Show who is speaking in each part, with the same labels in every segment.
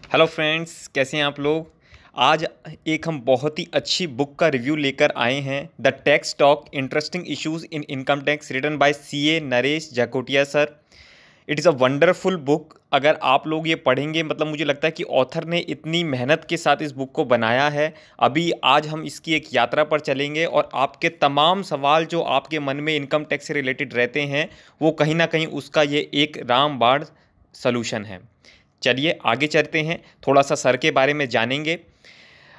Speaker 1: Hello friends, कैसे हैं आप लोग। आज एक हम बहुत ही अच्छी बुक का रिव्यू लेकर आए हैं, the tax Talk interesting issues in income tax, written by CA Naresh Jakotia sir. It is a wonderful book. अगर आप लोग ये पढ़ेंगे, मतलब मुझे लगता है कि ऑथर ने इतनी मेहनत के साथ इस बुक को बनाया है। अभी आज हम इसकी एक यात्रा पर चलेंगे और आपके तमाम सवाल जो आपके मन में इनकम टैक्स से रिलेटेड रहते हैं, वो कहीं ना कहीं उसका ये एक रामबाण सलूशन है। चलिए आगे चलते हैं, थोड़ा सा सर के बारे में जानेंगे।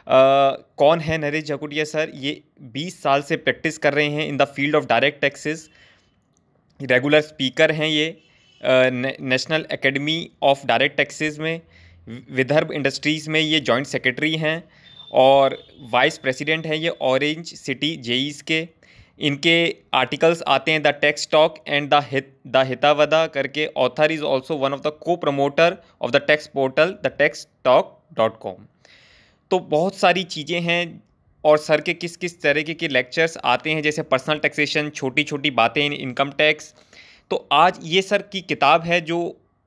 Speaker 1: कौन है नरेश जकोटिया सर? ये 20 साल से प्रैक्टिस कर रहे हैं in the field of direct taxes. Regular speaker हैं ये national academy of direct taxes में। विदर्भ इंडस्ट्रीज़ में ये जॉइंट सेक्रेटरी हैं और वाइस प्रेसिडेंट हैं ये ऑरेंज सिटी जेईस के। इनके आर्टिकल्स आते हैं the tax Talk and the Hitavada करके। Author is also one of the co promoter of the tax portal the taxtalk.com। तो बहुत सारी चीज़ें हैं और सर के किस किस तरीके के लेक्चर्स आते हैं, जैसे पर्सनल टैक्सेशन, छोटी छोटी बातें इन इनकम टैक्स। तो आज ये सर की किताब है जो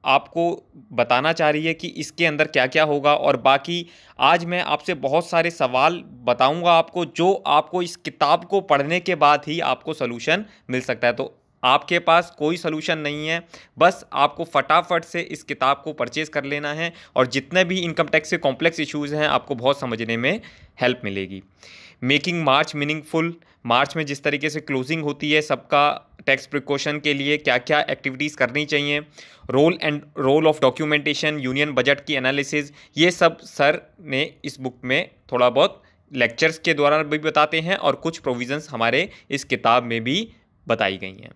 Speaker 1: आपको बताना चाह रही है कि इसके अंदर क्या क्या होगा, और बाकी आज मैं आपसे बहुत सारे सवाल बताऊंगा आपको, जो आपको इस किताब को पढ़ने के बाद ही आपको सलूशन मिल सकता है। तो आपके पास कोई सलूशन नहीं है, बस आपको फटाफट से इस किताब को परचेज़ कर लेना है और जितने भी इनकम टैक्स के कॉम्प्लेक्स इश्यूज़ हैं आपको बहुत समझने में हेल्प मिलेगी। मेकिंग मार्च मीनिंगफुल, मार्च में जिस तरीके से क्लोजिंग होती है, सबका टैक्स प्रिकॉशन के लिए क्या क्या एक्टिविटीज़ करनी चाहिए, role of documentation, union budget की एनालिसिस, ये सब सर ने इस बुक में थोड़ा बहुत लेक्चर्स के द्वारा भी बताते हैं और कुछ प्रोविज़न्स हमारे इस किताब में भी बताई गई हैं।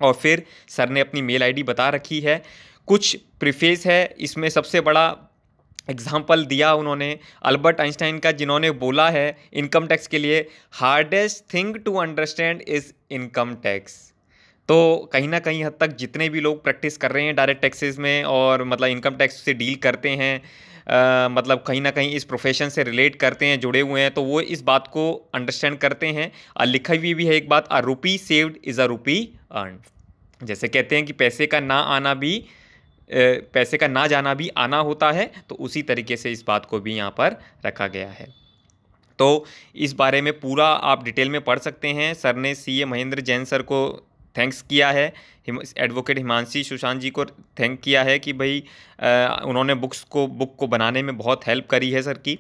Speaker 1: और फिर सर ने अपनी मेल आईडी बता रखी है। कुछ प्रीफेस है इसमें, सबसे बड़ा एग्जाम्पल दिया उन्होंने अल्बर्ट आइंस्टाइन का, जिन्होंने बोला है इनकम टैक्स के लिए hardest thing to understand is income tax. तो कहीं ना कहीं हद तक जितने भी लोग प्रैक्टिस कर रहे हैं डायरेक्ट टैक्सेस में और मतलब इनकम टैक्स से डील करते हैं, मतलब कहीं ना कहीं इस प्रोफेशन से रिलेट करते हैं, जुड़े हुए हैं, तो वो इस बात को अंडरस्टैंड करते हैं। और लिखा हुई भी है एक बात, a rupee saved is a rupee earn. जैसे कहते हैं कि पैसे का ना जाना भी आना होता है, तो उसी तरीके से इस बात को भी यहाँ पर रखा गया है। तो इस बारे में पूरा आप डिटेल में पढ़ सकते हैं। सर ने सीए महेंद्र जैन सर को थैंक्स किया है, एडवोकेट हिमांशी सुशांत जी को थैंक किया है कि भाई उन्होंने बुक को बनाने में बहुत हेल्प करी है सर की।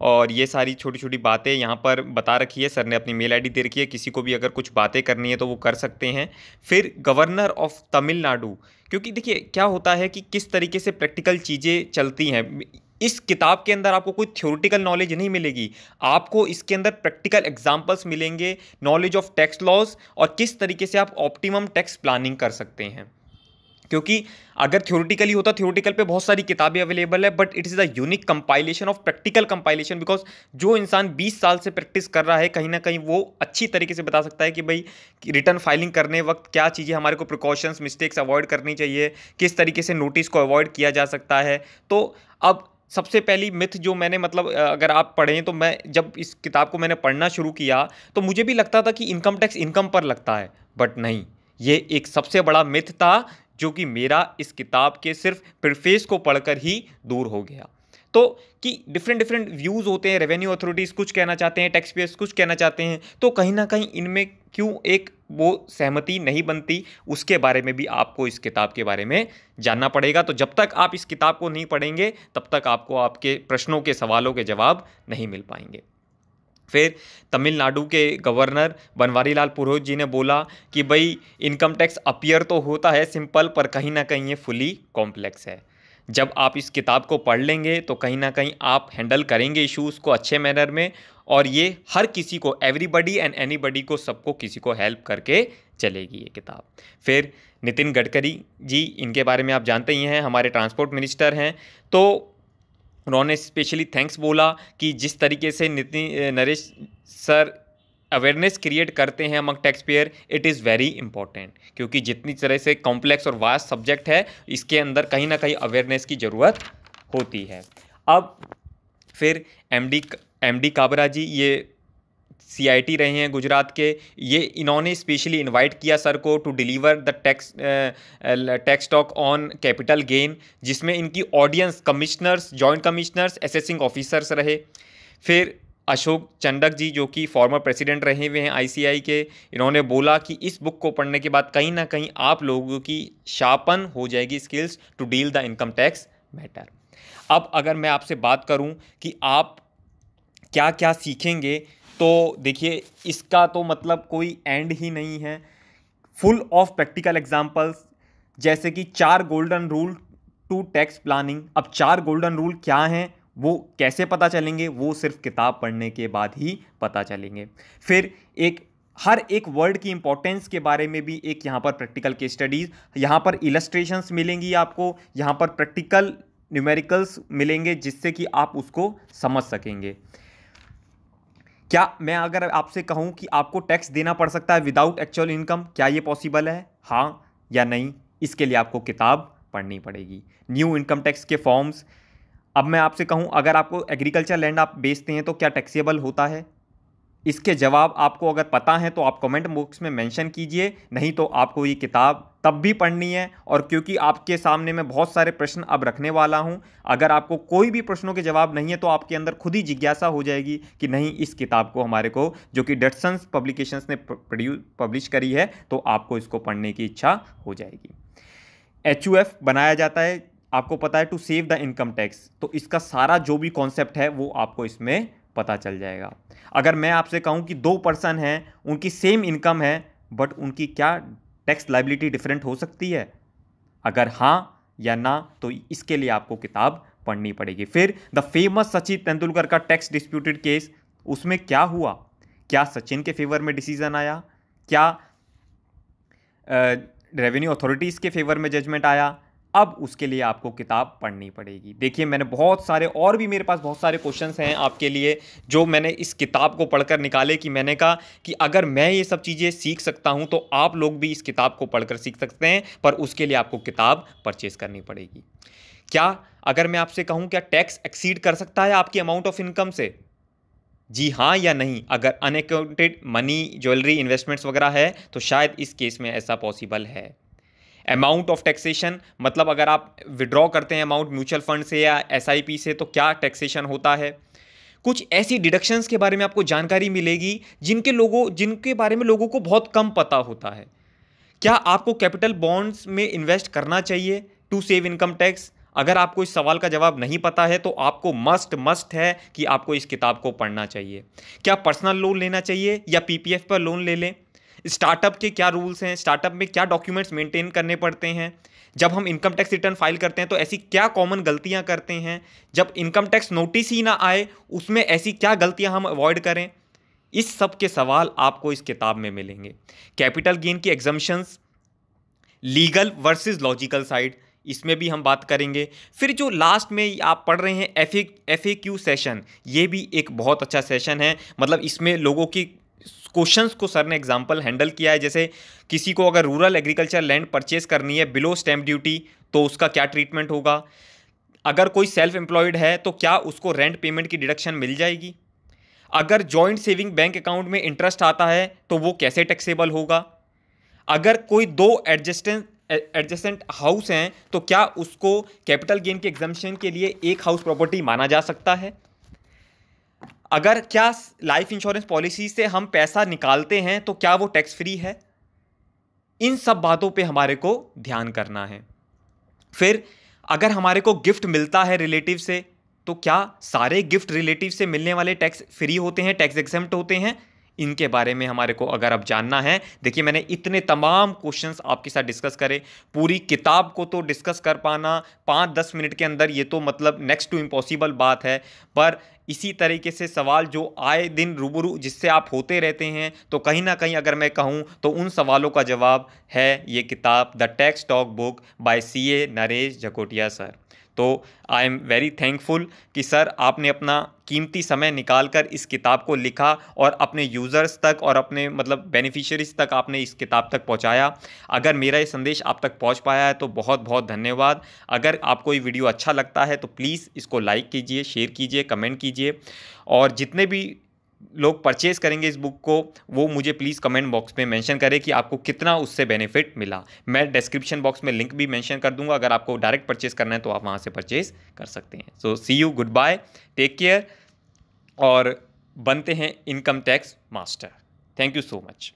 Speaker 1: और ये सारी छोटी छोटी बातें यहाँ पर बता रखी है। सर ने अपनी मेल आईडी दे रखी है, किसी को भी अगर कुछ बातें करनी है तो वो कर सकते हैं। फिर गवर्नर ऑफ तमिलनाडु, क्योंकि देखिए क्या होता है कि किस तरीके से प्रैक्टिकल चीज़ें चलती हैं। इस किताब के अंदर आपको कोई थ्योरेटिकल नॉलेज नहीं मिलेगी, आपको इसके अंदर प्रैक्टिकल एग्जाम्पल्स मिलेंगे, नॉलेज ऑफ टैक्स लॉज और किस तरीके से आप ऑप्टिमम टैक्स प्लानिंग कर सकते हैं। क्योंकि अगर थ्योरेटिकली होता, थ्योरेटिकल पे बहुत सारी किताबें अवेलेबल है, but it is the unique compilation of practical compilation. Because जो इंसान 20 साल से प्रैक्टिस कर रहा है, कहीं ना कहीं वो अच्छी तरीके से बता सकता है कि भाई रिटर्न फाइलिंग करने वक्त क्या चीज़ें हमारे को प्रिकॉशंस, मिस्टेक्स अवॉइड करनी चाहिए, किस तरीके से नोटिस को अवॉइड किया जा सकता है। तो अब सबसे पहली मिथ जो मैंने, मतलब अगर आप पढ़ें, तो मैं जब इस किताब को मैंने पढ़ना शुरू किया तो मुझे भी लगता था कि इनकम टैक्स इनकम पर लगता है, बट नहीं, ये एक सबसे बड़ा मिथ था जो कि मेरा इस किताब के सिर्फ प्रीफेस को पढ़कर ही दूर हो गया। तो कि डिफरेंट डिफरेंट व्यूज़ होते हैं, रेवेन्यू अथॉरिटीज़ कुछ कहना चाहते हैं, टैक्स पेयर्स कुछ कहना चाहते हैं, तो कहीं ना कहीं इनमें क्यों एक वो सहमति नहीं बनती, उसके बारे में भी आपको इस किताब के बारे में जानना पड़ेगा। तो जब तक आप इस किताब को नहीं पढ़ेंगे तब तक आपको आपके प्रश्नों के, सवालों के जवाब नहीं मिल पाएंगे। फिर तमिलनाडु के गवर्नर बनवारीलाल पुरोहित जी ने बोला कि भाई इनकम टैक्स अपीयर तो होता है सिंपल, पर कहीं ना कहीं ये फुली कॉम्प्लेक्स है। जब आप इस किताब को पढ़ लेंगे तो कहीं ना कहीं आप हैंडल करेंगे इश्यूज़ को अच्छे मैनर में, और ये हर किसी को, एवरीबडी एंड एनीबडी को, सबको किसी को हेल्प करके चलेगी ये किताब। फिर नितिन गडकरी जी, इनके बारे में आप जानते ही हैं, हमारे ट्रांसपोर्ट मिनिस्टर हैं। तो उन्होंने स्पेशली थैंक्स बोला कि जिस तरीके से नरेश सर अवेयरनेस क्रिएट करते हैं among tax payer, it is very important, क्योंकि जितनी तरह से कॉम्प्लेक्स और वास्ट सब्जेक्ट है, इसके अंदर कहीं ना कहीं अवेयरनेस की ज़रूरत होती है। अब फिर एमडी काबरा जी, ये CIT रहे हैं गुजरात के, ये इन्होंने स्पेशली इनवाइट किया सर को to deliver the tax talk on capital gain, जिसमें इनकी audience commissioners, joint commissioners, assessing officers रहे। फिर अशोक चंडक जी जो कि फॉर्मर प्रेसिडेंट रहे हुए हैं ICAI के, इन्होंने बोला कि इस बुक को पढ़ने के बाद कहीं ना कहीं आप लोगों की शार्पन हो जाएगी skills to deal the income tax matter. अब अगर मैं आपसे बात करूं कि आप क्या क्या सीखेंगे, तो देखिए इसका तो मतलब कोई एंड ही नहीं है। फुल ऑफ प्रैक्टिकल एग्जांपल्स, जैसे कि 4 golden rule to tax planning. अब 4 गोल्डन रूल क्या हैं, वो कैसे पता चलेंगे, वो सिर्फ किताब पढ़ने के बाद ही पता चलेंगे। फिर हर एक वर्ड की इंपॉर्टेंस के बारे में भी एक यहाँ पर प्रैक्टिकल केस स्टडीज, यहाँ पर इलस्ट्रेशंस मिलेंगी आपको, यहाँ पर प्रैक्टिकल न्यूमेरिकल्स मिलेंगे जिससे कि आप उसको समझ सकेंगे। क्या मैं अगर आपसे कहूँ कि आपको टैक्स देना पड़ सकता है विदाउट एक्चुअल इनकम, क्या ये पॉसिबल है, हाँ या नहीं? इसके लिए आपको किताब पढ़नी पड़ेगी। न्यू इनकम टैक्स के फॉर्म्स। अब मैं आपसे कहूं अगर आपको एग्रीकल्चर लैंड आप बेचते हैं तो क्या टैक्सेबल होता है? इसके जवाब आपको अगर पता है तो आप कमेंट बॉक्स में मेंशन कीजिए, नहीं तो आपको ये किताब तब भी पढ़नी है। और क्योंकि आपके सामने मैं बहुत सारे प्रश्न अब रखने वाला हूं, अगर आपको कोई भी प्रश्नों के जवाब नहीं है तो आपके अंदर खुद ही जिज्ञासा हो जाएगी कि नहीं, इस किताब को हमारे को, जो कि डटसन्स पब्लिकेशंस ने पब्लिश करी है, तो आपको इसको पढ़ने की इच्छा हो जाएगी। HUF बनाया जाता है, आपको पता है, to save the income tax, तो इसका सारा जो भी कॉन्सेप्ट है वो आपको इसमें पता चल जाएगा। अगर मैं आपसे कहूं कि 2 पर्सन हैं, उनकी सेम इनकम है, बट उनकी क्या टैक्स लायबिलिटी डिफरेंट हो सकती है? अगर हाँ या ना, तो इसके लिए आपको किताब पढ़नी पड़ेगी। फिर द फेमस सचिन तेंदुलकर का टैक्स डिस्प्यूटेड केस, उसमें क्या हुआ? क्या सचिन के फेवर में डिसीजन आया? क्या रेवेन्यू अथॉरिटीज़ के फेवर में जजमेंट आया? अब उसके लिए आपको किताब पढ़नी पड़ेगी। देखिए मैंने बहुत सारे, और भी मेरे पास बहुत सारे क्वेश्चंस हैं आपके लिए जो मैंने इस किताब को पढ़कर निकाले, कि मैंने कहा कि अगर मैं ये सब चीज़ें सीख सकता हूं तो आप लोग भी इस किताब को पढ़कर सीख सकते हैं, पर उसके लिए आपको किताब परचेज करनी पड़ेगी। क्या अगर मैं आपसे कहूँ क्या टैक्स एक्सीड कर सकता है आपकी अमाउंट ऑफ इनकम से? जी हाँ या नहीं? अगर अनअकाउंटेड मनी, ज्वेलरी, इन्वेस्टमेंट्स वगैरह है तो शायद इस केस में ऐसा पॉसिबल है। अमाउंट ऑफ टैक्सेशन, मतलब अगर आप विड्रॉ करते हैं अमाउंट म्यूचुअल फंड से या SIP से तो क्या टैक्सेशन होता है? कुछ ऐसी डिडक्शंस के बारे में आपको जानकारी मिलेगी जिनके बारे में लोगों को बहुत कम पता होता है। क्या आपको कैपिटल बॉन्ड्स में इन्वेस्ट करना चाहिए टू सेव इनकम टैक्स? अगर आपको इस सवाल का जवाब नहीं पता है तो आपको मस्ट है कि आपको इस किताब को पढ़ना चाहिए। क्या पर्सनल लोन लेना चाहिए या PPF पर लोन ले लें? स्टार्टअप के क्या रूल्स हैं? स्टार्टअप में क्या डॉक्यूमेंट्स मेंटेन करने पड़ते हैं? जब हम इनकम टैक्स रिटर्न फाइल करते हैं तो ऐसी क्या कॉमन गलतियां करते हैं? जब इनकम टैक्स नोटिस ही ना आए उसमें ऐसी क्या गलतियां हम अवॉइड करें? इस सब के सवाल आपको इस किताब में मिलेंगे। कैपिटल गेन की exemptions, legal versus logical side, इसमें भी हम बात करेंगे। फिर जो लास्ट में आप पढ़ रहे हैं FAQ सेशन, ये भी एक बहुत अच्छा सेशन है। मतलब इसमें लोगों की क्वेश्चंस को सर ने एग्जांपल हैंडल किया है। जैसे किसी को अगर रूरल एग्रीकल्चर लैंड परचेज करनी है बिलो स्टैम्प ड्यूटी तो उसका क्या ट्रीटमेंट होगा? अगर कोई सेल्फ एम्प्लॉयड है तो क्या उसको रेंट पेमेंट की डिडक्शन मिल जाएगी? अगर जॉइंट सेविंग बैंक अकाउंट में इंटरेस्ट आता है तो वो कैसे टैक्सेबल होगा? अगर कोई 2 एडजेसेंट हाउस हैं तो क्या उसको कैपिटल गेन के एग्जम्पशन के लिए एक हाउस प्रॉपर्टी माना जा सकता है? अगर क्या लाइफ इंश्योरेंस पॉलिसी से हम पैसा निकालते हैं तो क्या वो टैक्स फ्री है? इन सब बातों पे हमारे को ध्यान करना है। फिर अगर हमारे को गिफ्ट मिलता है रिलेटिव से तो क्या सारे गिफ्ट रिलेटिव से मिलने वाले टैक्स फ्री होते हैं, टैक्स एग्जेम्प्ट होते हैं? इनके बारे में हमारे को अगर अब जानना है, देखिए मैंने इतने तमाम क्वेश्चंस आपके साथ डिस्कस करे, पूरी किताब को तो डिस्कस कर पाना 5-10 मिनट के अंदर ये तो मतलब नेक्स्ट टू इम्पॉसिबल बात है। पर इसी तरीके से सवाल जो आए दिन रूबरू जिससे आप होते रहते हैं, तो कहीं ना कहीं अगर मैं कहूँ तो उन सवालों का जवाब है ये किताब the tax Talk book by CA Naresh Jakotia sir. तो आई एम वेरी थैंकफुल कि सर आपने अपना कीमती समय निकालकर इस किताब को लिखा और अपने यूज़र्स तक और अपने मतलब बेनिफिशियरीज तक आपने इस किताब तक पहुंचाया। अगर मेरा ये संदेश आप तक पहुंच पाया है तो बहुत बहुत धन्यवाद। अगर आपको ये वीडियो अच्छा लगता है तो प्लीज़ इसको लाइक कीजिए, शेयर कीजिए, कमेंट कीजिए, और जितने भी लोग परचेज़ करेंगे इस बुक को, वो मुझे प्लीज़ कमेंट बॉक्स में मेंशन करें कि आपको कितना उससे बेनिफिट मिला। मैं डिस्क्रिप्शन बॉक्स में लिंक भी मेंशन कर दूंगा, अगर आपको डायरेक्ट परचेज़ करना है तो आप वहाँ से परचेज़ कर सकते हैं। So see you, good bye, take care, और बनते हैं income tax master. Thank you so much.